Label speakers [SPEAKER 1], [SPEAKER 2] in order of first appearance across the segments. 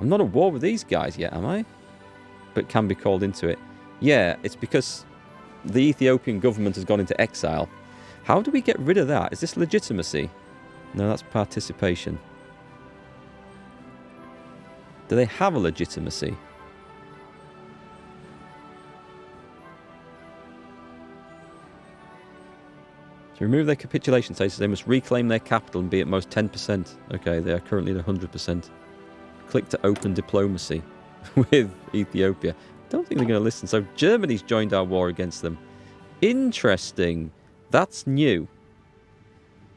[SPEAKER 1] I'm not at war with these guys yet, am I? But can be called into it. Yeah, it's because the Ethiopian government has gone into exile. How do we get rid of that? Is this legitimacy? No, that's participation. Do they have a legitimacy? To remove their capitulation status, they must reclaim their capital and be at most 10%. Okay, they are currently at 100%. Click to open diplomacy with Ethiopia. I don't think they're going to listen. So Germany's joined our war against them. Interesting. That's new.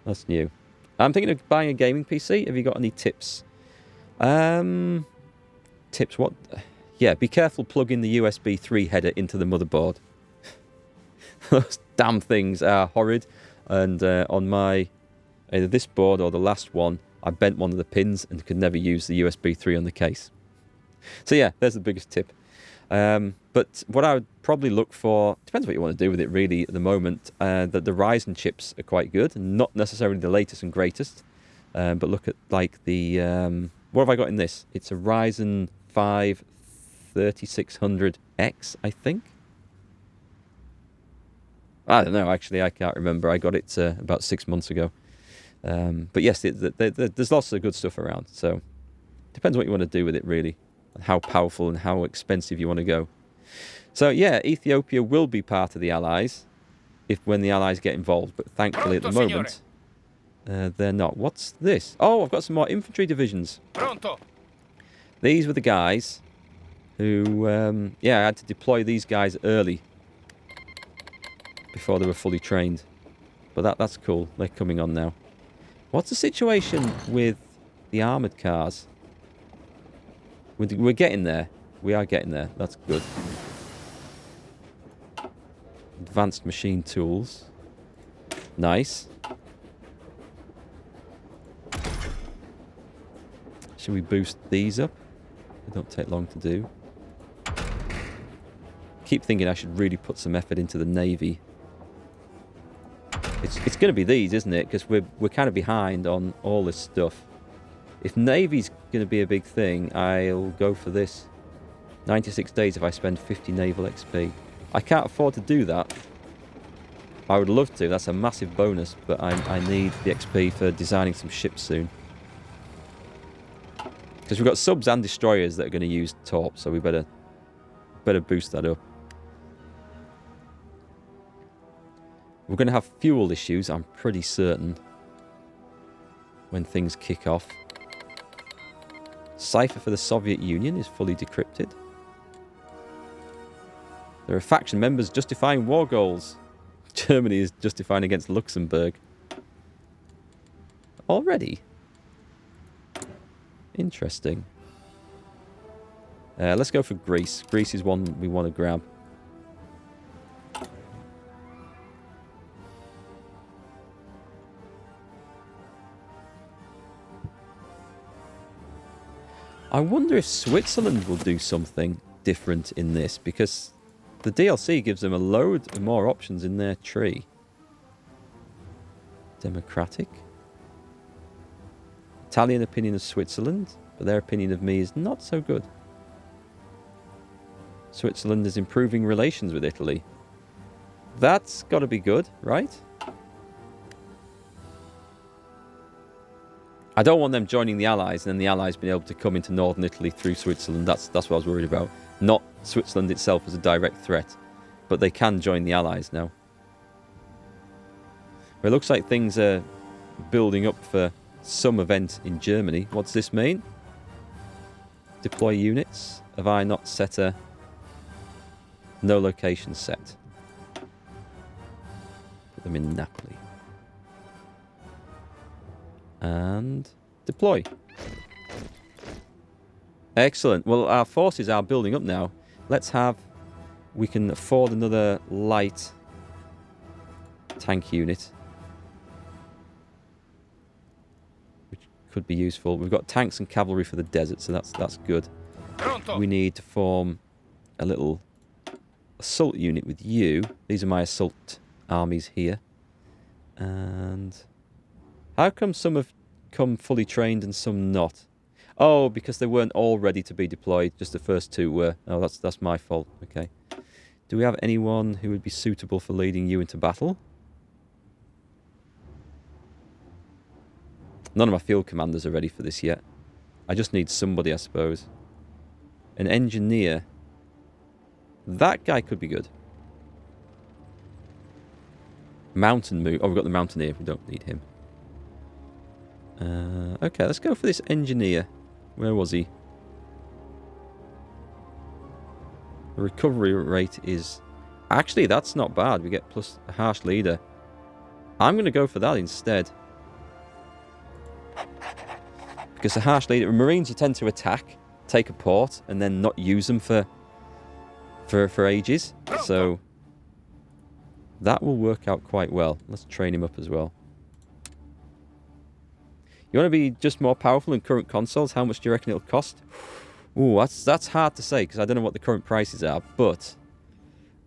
[SPEAKER 1] That's new. I'm thinking of buying a gaming PC. Have you got any tips? Tips what? Yeah, be careful plugging the USB 3 header into the motherboard. Those damn things are horrid. And on my, either this board or the last one, I bent one of the pins and could never use the USB 3 on the case. So yeah, there's the biggest tip. But what I would probably look for, depends what you want to do with it really at the moment, that the Ryzen chips are quite good, not necessarily the latest and greatest, but look at like the, what have I got in this? It's a Ryzen 5 3600X, I think. I don't know, actually, I can't remember. I got it about 6 months ago. But yes, there's lots of good stuff around. So depends what you want to do with it, really. And how powerful and how expensive you want to go. So yeah, Ethiopia will be part of the Allies when the Allies get involved. But thankfully, at the moment, they're not. What's this? Oh, I've got some more infantry divisions.
[SPEAKER 2] Pronto.
[SPEAKER 1] These were the guys who, yeah, I had to deploy these guys early before they were fully trained. But that's cool. They're coming on now. What's the situation with the armoured cars? We're getting there. We are getting there. That's good. Advanced machine tools. Nice. Should we boost these up? They don't take long to do. Keep thinking I should really put some effort into the Navy. It's going to be these, isn't it? Because we're kind of behind on all this stuff. If Navy's going to be a big thing, I'll go for this. 96 days if I spend 50 naval XP. I can't afford to do that. I would love to. That's a massive bonus, but I need the XP for designing some ships soon. Because we've got subs and destroyers that are going to use torp, so we better boost that up. We're going to have fuel issues, I'm pretty certain, when things kick off. Cipher for the Soviet Union is fully decrypted. There are faction members justifying war goals. Germany is justifying against Luxembourg. Already? Interesting. Let's go for Greece. Greece is one we want to grab. I wonder if Switzerland will do something different in this, because the DLC gives them a load more options in their tree. Democratic. Italian opinion of Switzerland, but their opinion of me is not so good. Switzerland is improving relations with Italy. That's got to be good, right? I don't want them joining the Allies and then the Allies being able to come into northern Italy through Switzerland. That's what I was worried about. Not Switzerland itself as a direct threat. But they can join the Allies now. Well, it looks like things are building up for some event in Germany. What's this mean? Deploy units. Have I not set a... No location set. Put them in Napoli. And deploy. Excellent. Well, our forces are building up now. Let's have... We can afford another light tank unit, which could be useful. We've got tanks and cavalry for the desert, so that's good. We need to form a little assault unit with you. These are my assault armies here. And how come some have come fully trained and some not? Oh, because they weren't all ready to be deployed. Just the first two were. Oh, that's my fault. Okay. Do we have anyone who would be suitable for leading you into battle? None of my field commanders are ready for this yet. I just need somebody, I suppose. An engineer. That guy could be good. Mountain move. Oh, we've got the mountaineer. We don't need him. Okay, let's go for this engineer. Where was he? The recovery rate is... Actually, that's not bad. We get plus a harsh leader. I'm going to go for that instead. Because the harsh leader... Marines, you tend to attack, take a port, and then not use them for ages. So... that will work out quite well. Let's train him up as well. You want to be just more powerful than current consoles? How much do you reckon it'll cost? Ooh, that's hard to say because I don't know what the current prices are. But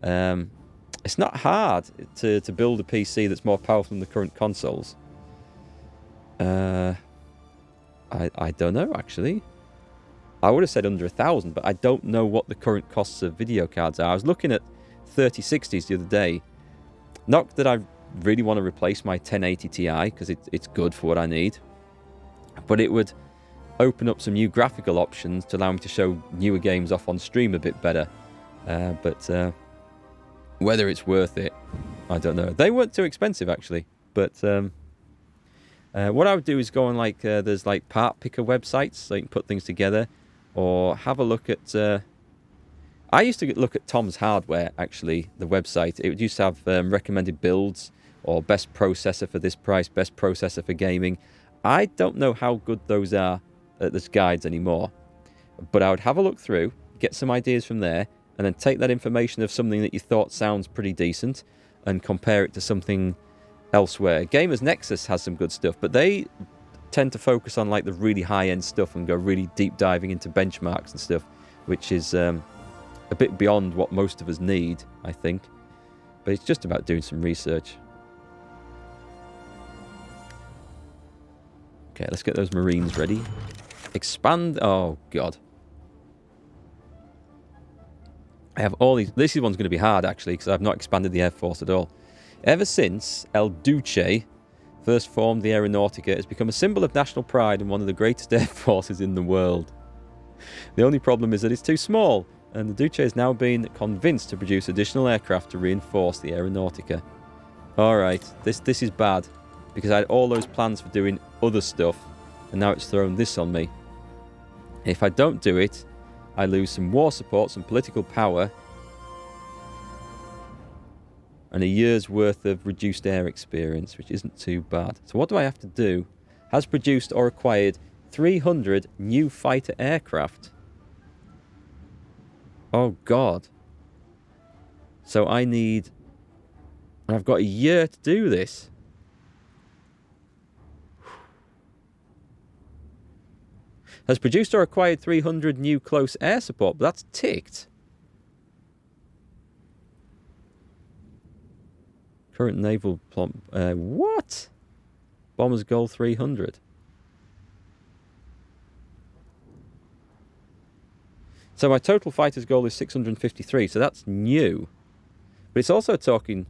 [SPEAKER 1] it's not hard to build a PC that's more powerful than the current consoles. I don't know, actually. I would have said under 1,000, but I don't know what the current costs of video cards are. I was looking at 3060s the other day. Not that I really want to replace my 1080 Ti, because it's good for what I need. But it would open up some new graphical options to allow me to show newer games off on stream a bit better. But whether it's worth it, I don't know. They weren't too expensive, actually. But what I would do is go on, like, there's, like, part picker websites, so you can put things together. Or have a look at... I used to look at Tom's Hardware, actually, the website. It used to have recommended builds or best processor for this price, best processor for gaming. I don't know how good those are as guides anymore. But I would have a look through, get some ideas from there, and then take that information of something that you thought sounds pretty decent and compare it to something elsewhere. Gamers Nexus has some good stuff, but they tend to focus on like the really high-end stuff and go really deep diving into benchmarks and stuff, which is... a bit beyond what most of us need, I think. But it's just about doing some research. Okay, let's get those Marines ready. Expand... Oh, God. I have all these... This one's going to be hard, actually, because I've not expanded the Air Force at all. Ever since El Duce first formed the Aeronautica, it's become a symbol of national pride and one of the greatest air forces in the world. The only problem is that it's too small, and the Duce has now been convinced to produce additional aircraft to reinforce the Aeronautica. Alright, this is bad, because I had all those plans for doing other stuff, and now it's thrown this on me. If I don't do it, I lose some war support, some political power, and a year's worth of reduced air experience, which isn't too bad. So what do I have to do? Has produced or acquired 300 new fighter aircraft. Oh, God. So I need... And I've got a year to do this. Has produced or acquired 300 new close air support, but that's ticked. Current naval plump. What? Bombers goal 300. So my total fighters goal is 653, so that's new. But it's also talking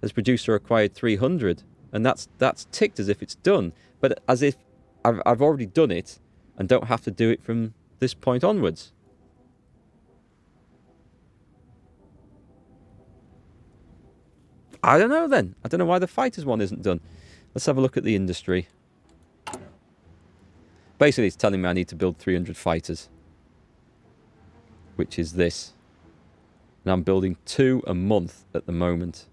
[SPEAKER 1] has produced or acquired 300, and that's ticked as if it's done, but as if I've already done it and don't have to do it from this point onwards. I don't know then. I don't know why the fighters one isn't done. Let's have a look at the industry. Basically, it's telling me I need to build 300 fighters, which is this. And I'm building 2 a month at the moment.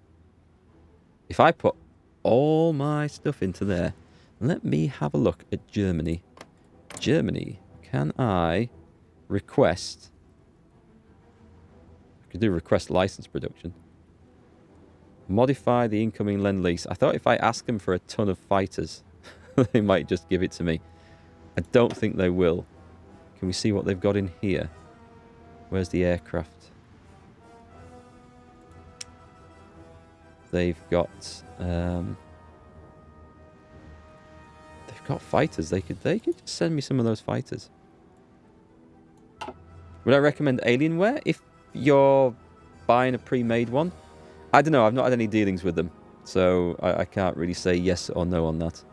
[SPEAKER 1] If I put all my stuff into there, let me have a look at Germany. Germany, can I request... I could do request license production. Modify the incoming Lend-Lease. I thought if I ask them for a ton of fighters, they might just give it to me. I don't think they will. Can we see what they've got in here? Where's the aircraft? They've got got fighters. They could just send me some of those fighters. Would I recommend Alienware if you're buying a pre-made one? I don't know. I've not had any dealings with them, so I can't really say yes or no on that.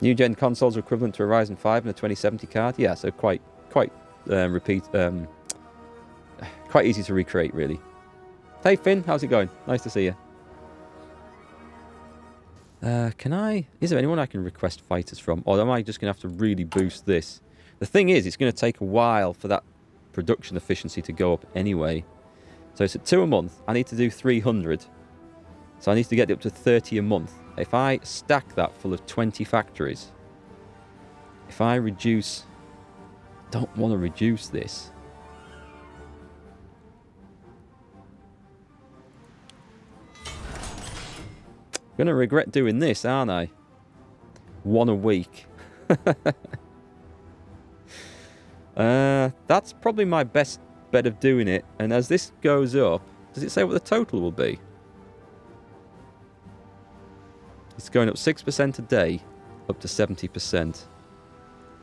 [SPEAKER 1] New gen consoles are equivalent to a Ryzen 5 and a 2070 card. Yeah, so quite easy to recreate, really. Hey Finn, how's it going? Nice to see you. Is there anyone I can request fighters from? Or am I just going to have to really boost this? The thing is, it's going to take a while for that production efficiency to go up anyway. So it's at 2 a month. I need to do 300. So I need to get it up to 30 a month. If I stack that full of 20 factories, if I reduce... don't want to reduce this. Going to regret doing this, aren't I? 1 a week. That's probably my best bet of doing it. And as this goes up, does it say what the total will be? It's going up 6% a day, up to 70%.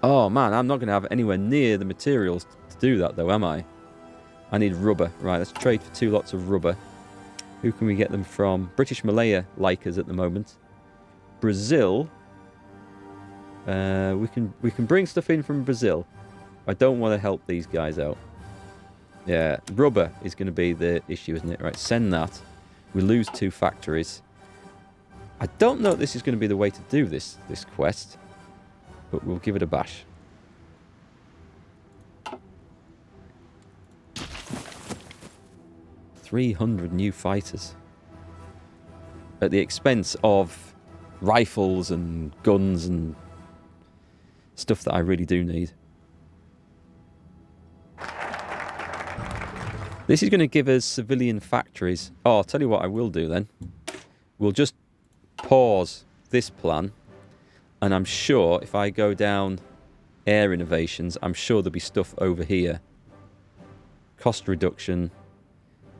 [SPEAKER 1] Oh man, I'm not going to have anywhere near the materials to do that though, am I? I need rubber. Right, let's trade for 2 lots of rubber. Who can we get them from? British Malaya like us at the moment. Brazil. We can bring stuff in from Brazil. I don't want to help these guys out. Yeah, rubber is going to be the issue, isn't it? Right, send that. We lose 2 factories. I don't know if this is going to be the way to do this quest, but we'll give it a bash. $300 new fighters. At the expense of rifles and guns and stuff that I really do need. This is going to give us civilian factories. Oh, I'll tell you what I will do then. We'll just pause this plan. And I'm sure if I go down air innovations, I'm sure there'll be stuff over here. Cost reduction.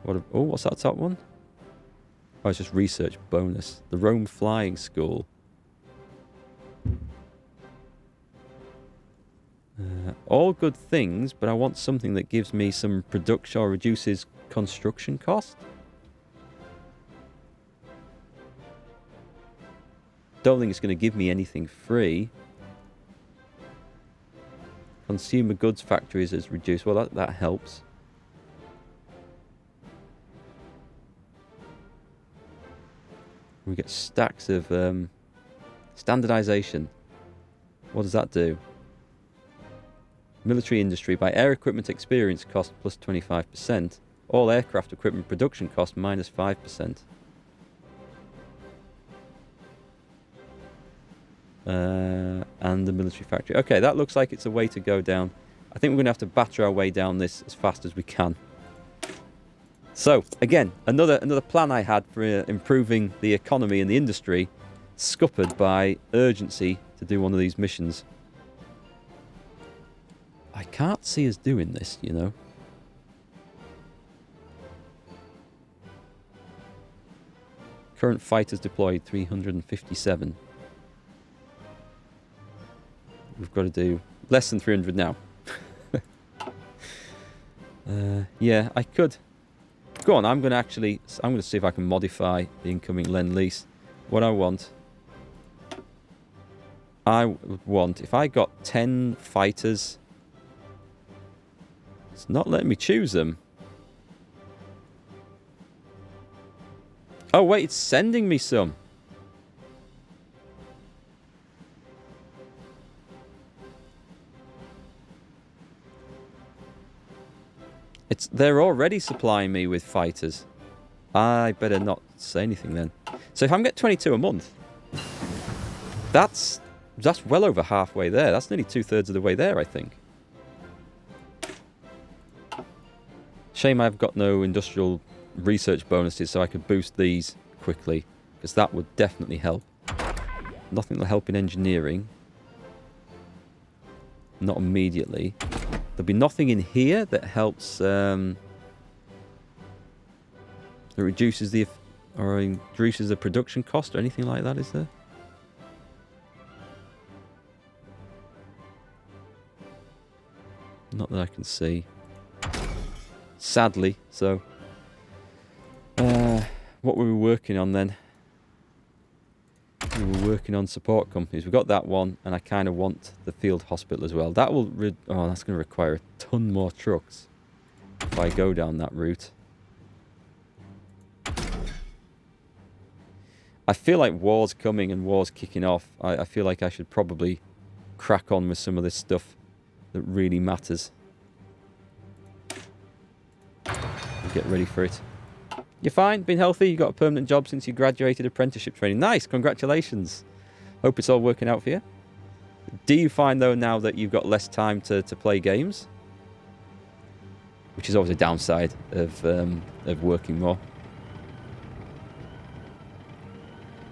[SPEAKER 1] What's that top one? Oh, it's just research bonus. The Rome Flying School. All good things, but I want something that gives me some production or reduces construction cost. Don't think it's going to give me anything free. Consumer goods factories is reduced. Well, that helps. We get stacks of standardization. What does that do? Military industry. By air equipment experience cost plus 25%. All aircraft equipment production cost minus 5%. And the military factory. Okay, that looks like it's a way to go down. I think we're going to have to batter our way down this as fast as we can. So, again, another plan I had for improving the economy and the industry, scuppered by urgency to do one of these missions. I can't see us doing this, you know. Current fighters deployed 357. We've got to do less than 300 now. Yeah, I could. Go on, I'm going to see if I can modify the incoming Lend-Lease. What I would want, if I got 10 fighters, it's not letting me choose them. Oh wait, it's sending me some. They're already supplying me with fighters. I better not say anything then. So if I'm getting 22 a month, that's well over halfway there. That's nearly 2/3 of the way there, I think. Shame I've got no industrial research bonuses so I could boost these quickly, because that would definitely help. Nothing will help in engineering. Not immediately. There'll be nothing in here that helps, that reduces the Or increases the production cost or anything like that, is there? Not that I can see. Sadly, so... what were we working on then? We were working on support companies. We've got that one, and I kind of want the field hospital as well. That will... oh, that's going to require a ton more trucks if I go down that route. I feel like war's coming and war's kicking off. I feel like I should probably crack on with some of this stuff that really matters. Get ready for it. You're fine? Been healthy? You got a permanent job since you graduated apprenticeship training. Nice! Congratulations. Hope it's all working out for you. Do you find, though, now that you've got less time to play games? Which is always a downside of working more.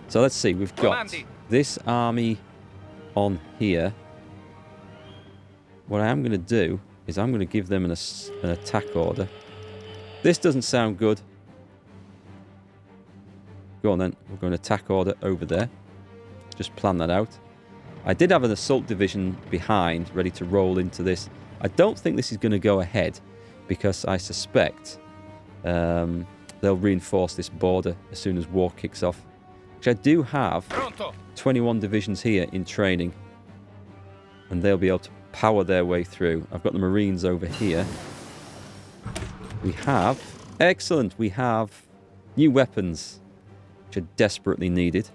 [SPEAKER 1] So let's see. We've got this army on here. What I am going to do is I'm going to give them an attack order. This doesn't sound good. Go on then. We're going to attack order over there. Just plan that out. I did have an assault division behind, ready to roll into this. I don't think this is going to go ahead because I suspect they'll reinforce this border as soon as war kicks off. Which I do have 21 divisions here in training. And they'll be able to power their way through. I've got the Marines over here. We have... excellent! We have new weapons, which are desperately needed.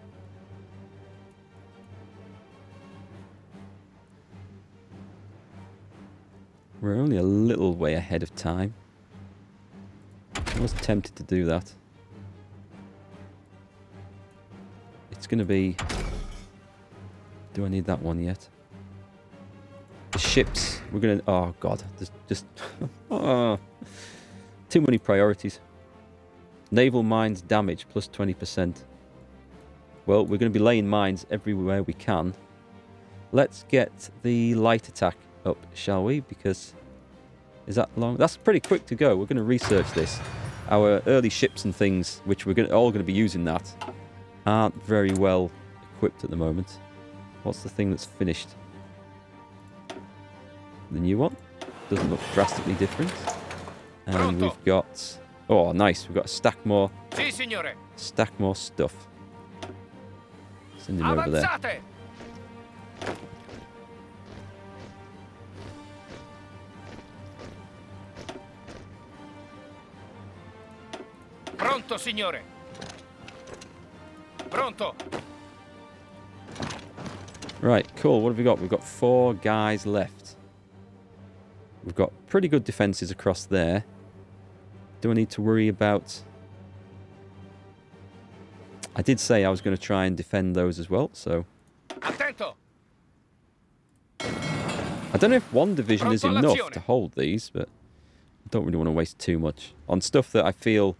[SPEAKER 1] We're only a little way ahead of time. I was tempted to do that. It's going to be... do I need that one yet? The ships. We're going to... oh, God. There's just... oh, too many priorities. Naval mines damage, plus 20%. Well, we're going to be laying mines everywhere we can. Let's get the light attack up, shall we? Because... is that long? That's pretty quick to go. We're going to research this. Our early ships and things, which we're all going to be using that, aren't very well equipped at the moment. What's the thing that's finished? The new one. Doesn't look drastically different. And we've got... oh, nice. We've got to stack more... stack more stuff. Send him over there.
[SPEAKER 2] Pronto, signore. Pronto.
[SPEAKER 1] Right, cool. What have we got? We've got 4 guys left. We've got pretty good defences across there. Do I need to worry about... I did say I was going to try and defend those as well, so...
[SPEAKER 2] Attento.
[SPEAKER 1] I don't know if one division is enough to hold these, but I don't really want to waste too much on stuff that I feel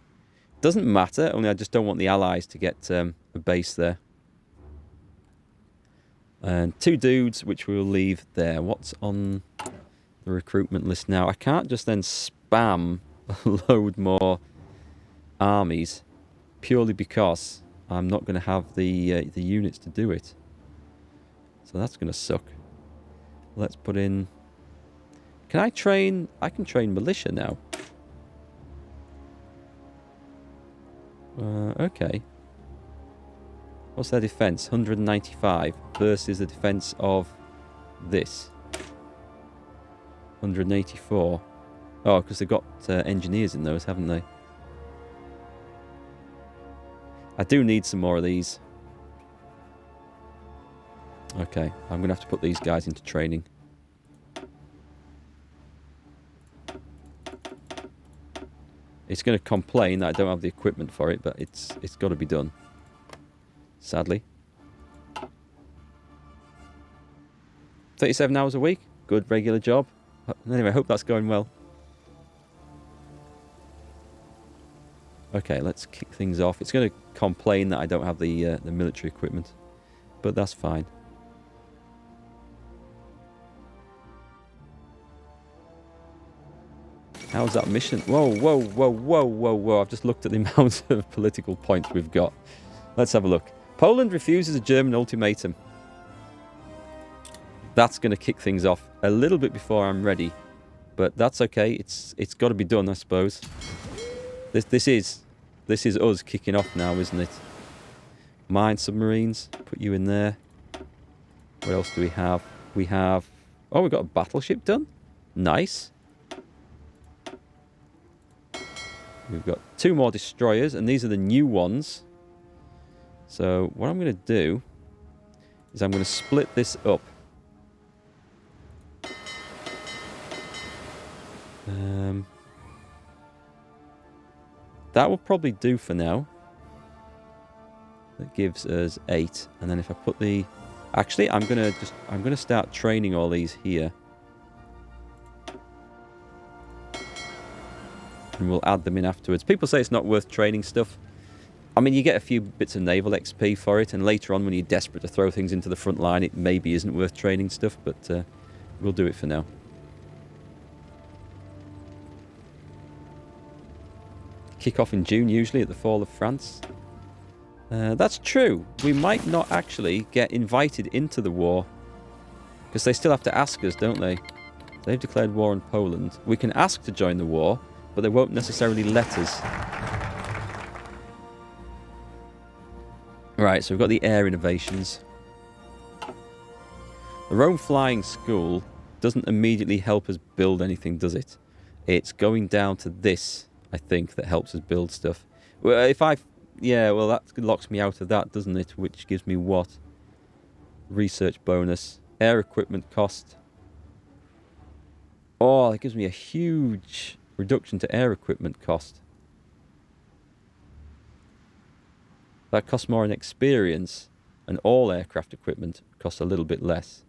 [SPEAKER 1] doesn't matter, only I just don't want the Allies to get a base there. And 2 dudes, which we'll leave there. What's on the recruitment list now? I can't just then spam a load more armies purely because I'm not going to have the units to do it. So that's going to suck. Let's put in... can I train... I can train militia now. Okay. What's their defense? 195 versus the defense of this. 184. Oh, because they've got engineers in those, haven't they? I do need some more of these. Okay, I'm going to have to put these guys into training. It's going to complain that I don't have the equipment for it, but it's got to be done. Sadly. 37 hours a week. Good regular job. Anyway, I hope that's going well. Okay, let's kick things off. It's going to complain that I don't have the military equipment, but that's fine. How's that mission? Whoa, whoa, whoa, whoa, whoa, whoa. I've just looked at the amount of political points we've got. Let's have a look. Poland refuses a German ultimatum. That's going to kick things off a little bit before I'm ready. But that's okay. It's got to be done, I suppose. This is us kicking off now, isn't it? Mine submarines. Put you in there. What else do we have? We have... Oh, we've got a battleship done. Nice. We've got 2 more destroyers, and these are the new ones. So what I'm going to do is I'm going to split this up. That will probably do for now. That gives us 8, and then if I put the... Actually, I'm gonna start training all these here, and we'll add them in afterwards. People say it's not worth training stuff. I mean, you get a few bits of naval XP for it, and later on, when you're desperate to throw things into the front line, it maybe isn't worth training stuff. But we'll do it for now. Kick off in June, usually at the fall of France. That's true. We might not actually get invited into the war, because they still have to ask us, don't they? They've declared war on Poland. We can ask to join the war, but they won't necessarily let us. Right, so we've got the air innovations. The Rome Flying School doesn't immediately help us build anything, does it? It's going down to this, I think, that helps us build stuff. Well, yeah, well, that locks me out of that, doesn't it? Which gives me what? Research bonus. Air equipment cost. Oh, that gives me a huge reduction to air equipment cost. That costs more in experience, and all aircraft equipment costs a little bit less.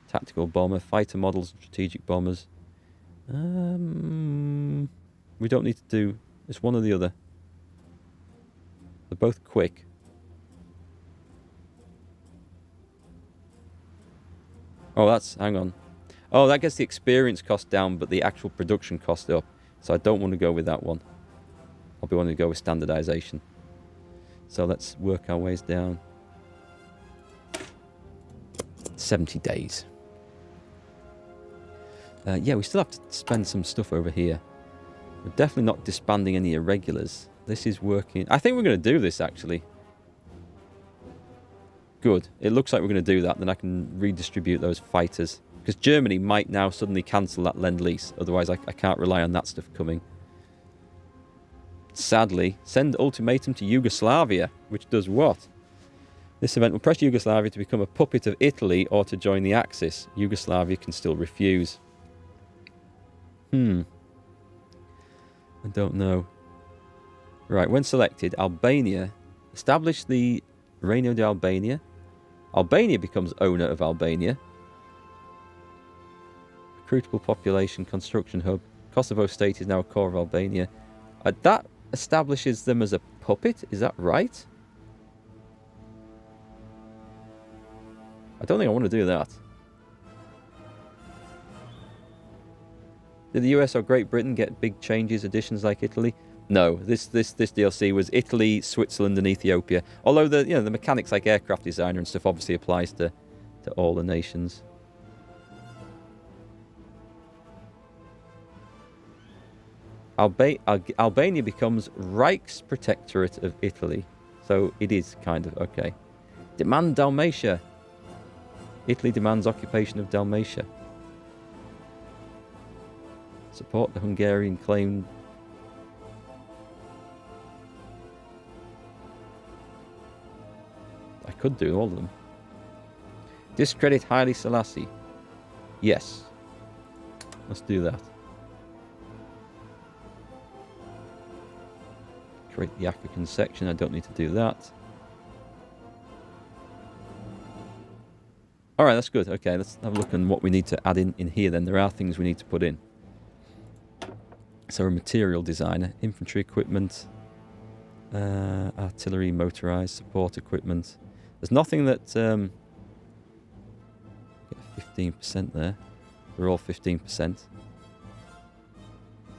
[SPEAKER 1] Tactical bomber, fighter models, and strategic bombers. We don't need to do... It's one or the other. They're both quick. Oh, that's... Hang on. Oh, that gets the experience cost down, but the actual production cost up. So I don't want to go with that one. I'll be wanting to go with standardization. So let's work our ways down. 70 days. Yeah, we still have to spend some stuff over here. We're definitely not disbanding any irregulars. This is working. I think we're going to do this, actually. Good. It looks like we're going to do that. Then I can redistribute those fighters. Because Germany might now suddenly cancel that Lend-Lease. Otherwise, I can't rely on that stuff coming. Sadly, send ultimatum to Yugoslavia. Which does what? This event will pressure Yugoslavia to become a puppet of Italy or to join the Axis. Yugoslavia can still refuse. I don't know. Right, when selected, Albania. Establish the Reino de Albania. Albania becomes owner of Albania. Recruitable population, construction hub. Kosovo state is now a core of Albania. That establishes them as a puppet, is that right? I don't think I want to do that. Did the US or Great Britain get big changes, additions like Italy? No, this DLC was Italy, Switzerland, and Ethiopia. Although the mechanics like aircraft designer and stuff obviously applies to all the nations. Albania becomes Reichsprotectorate of Italy, so it is kind of okay. Demand Dalmatia. Italy demands occupation of Dalmatia. Support the Hungarian claim. I could do all of them. Discredit Haile Selassie. Yes. Let's do that. Create the African section. I don't need to do that. Alright, that's good. Okay, let's have a look at what we need to add in here then. There are things we need to put in. So a material designer, infantry equipment, artillery, motorized, support equipment. There's nothing that... 15% there. They're all 15%.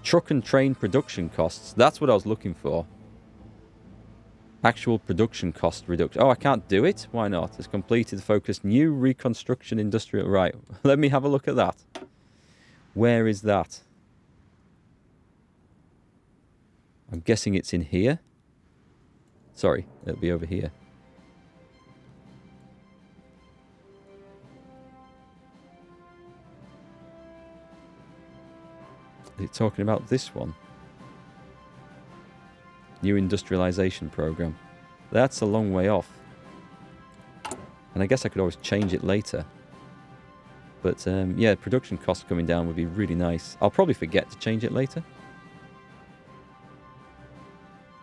[SPEAKER 1] Truck and train production costs. That's what I was looking for. Actual production cost reduction. Oh, I can't do it? Why not? It's completed, focused, new reconstruction industrial. Right, let me have a look at that. Where is that? I'm guessing it's in here. Sorry, it'll be over here. Is it talking about this one? New industrialization program. That's a long way off. And I guess I could always change it later. But yeah, production costs coming down would be really nice. I'll probably forget to change it later.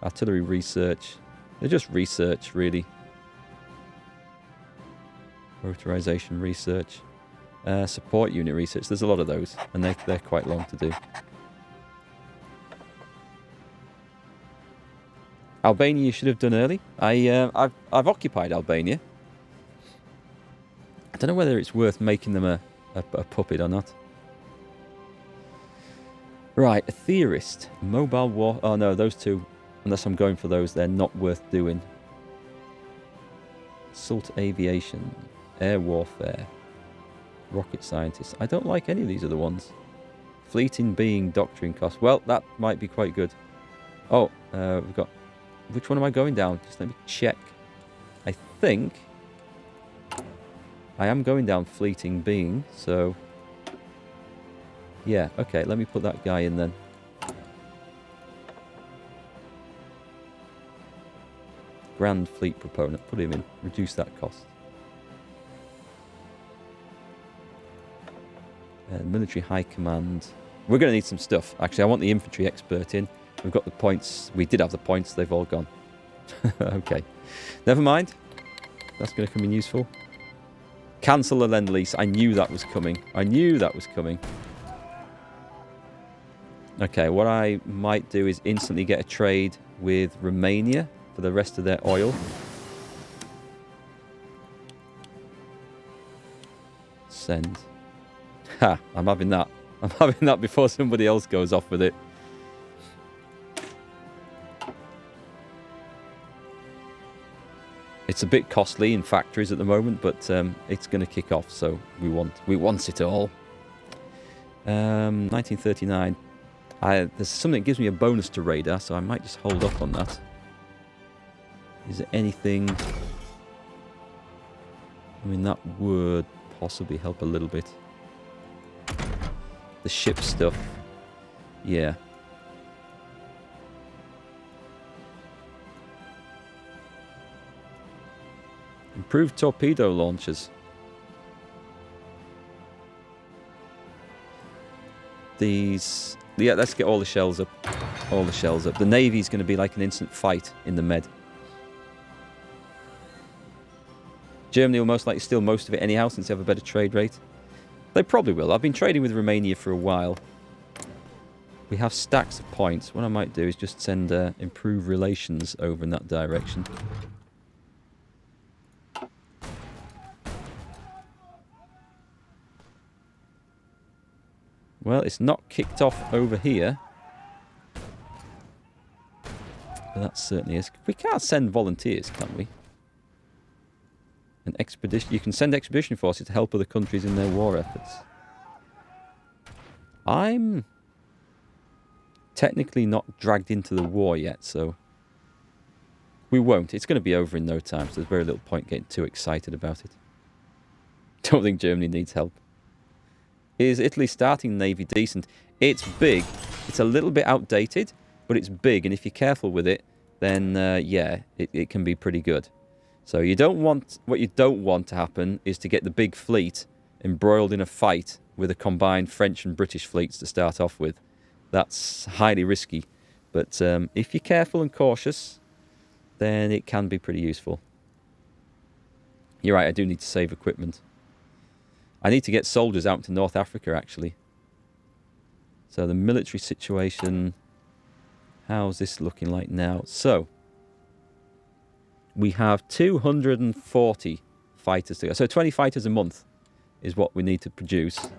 [SPEAKER 1] Artillery research. They're just research, really. Motorization research. Support unit research. There's a lot of those, and they're quite long to do. Albania you should have done early. I've occupied Albania. I don't know whether it's worth making them a puppet or not. Right, a theorist. Mobile war... Oh no, those two, unless I'm going for those, they're not worth doing. Assault aviation. Air warfare. Rocket scientist. I don't like any of these other ones. Fleeting being doctrine cost. Well, that might be quite good. Oh, we've got... Which one am I going down? Just let me check. I think I am going down fleeting being, so yeah, okay, let me put that guy in then. Grand fleet proponent, put him in, reduce that cost. Military high command. We're going to need some stuff. Actually, I want the infantry expert in. We've got the points. We did have the points. They've all gone. Okay. Never mind. That's going to come in useful. Cancel the Lend-Lease. I knew that was coming. I knew that was coming. Okay, what I might do is instantly get a trade with Romania for the rest of their oil. Send. Ha! I'm having that. I'm having that before somebody else goes off with it. It's a bit costly in factories at the moment, but it's going to kick off, so we want it all. 1939. There's something that gives me a bonus to radar, so I might just hold off on that. Is there anything... I mean, that would possibly help a little bit. The ship stuff. Yeah. Improved torpedo launchers. These... Yeah, let's get all the shells up. All the shells up. The Navy's going to be like an instant fight in the Med. Germany will most likely steal most of it anyhow since they have a better trade rate. They probably will. I've been trading with Romania for a while. We have stacks of points. What I might do is just send improved relations over in that direction. Well, it's not kicked off over here. But that certainly is. We can't send volunteers, can we? An expedition. You can send expedition forces to help other countries in their war efforts. I'm technically not dragged into the war yet, so we won't. It's going to be over in no time, so there's very little point getting too excited about it. Don't think Germany needs help. Is Italy starting Navy decent? It's big. It's a little bit outdated, but it's big, and if you're careful with it, then yeah, it can be pretty good. So you don't want... What you don't want to happen is to get the big fleet embroiled in a fight with a combined French and British fleets to start off with. That's highly risky. But if you're careful and cautious, then it can be pretty useful. You're right, I do need to save equipment. I need to get soldiers out to North Africa, actually. So the military situation... How's this looking like now? So, we have 240 fighters to go. So 20 fighters a month is what we need to produce.